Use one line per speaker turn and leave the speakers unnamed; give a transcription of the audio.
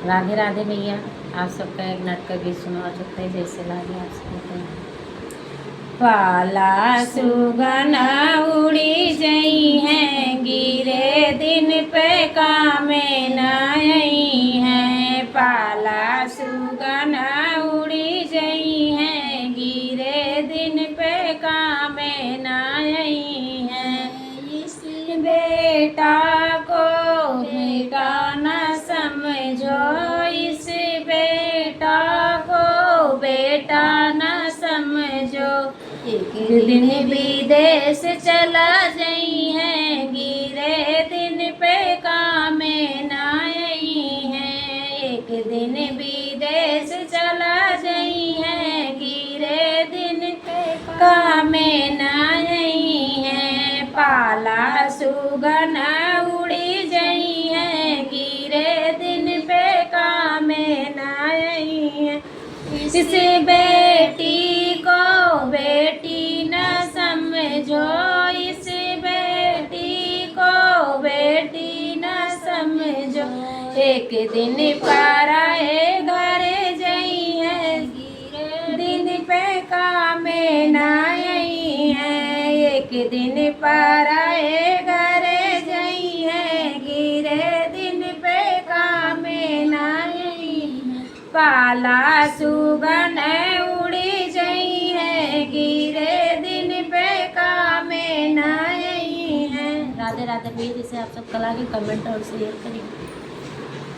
राधे राधे भैया। आप सबका एक मिनट का गीत सुनवा चुकते हैं, जैसे लागे आप सबको। पाला सुगन उड़ी जई हैं, गिरे दिन पे कामे न आई हैं। पाला सुगन उड़ी जई हैं, गिरे दिन पे कामे न आई हैं। इस बेटा को बेटा न समझो, इस बेटा को बेटा न समझो। एक दिन विदेश चला जई हैं, गिरे दिन पे कामे न आई हैं। एक दिन विदेश चला जई हैं, गिरे दिन पे कामे न आई हैं। पाला सुगन उड़ी जई हैं, गिरे दिन पे कामे न आई हैं। इस बेटी को बेटी न समझो, इस बेटी को बेटी न समझो। एक दिन पराए घर जई है, गिरे दिन पे कामे न आई है। एक दिन पराए घर जई है, गिरे दिन पे कामे न आई है। पाला सुगन उड़ी जई है, गिरे दिन पे कामे न आई है। राधे राधे भैया। जैसे आप सब कला के कमेंट और शेयर करिए।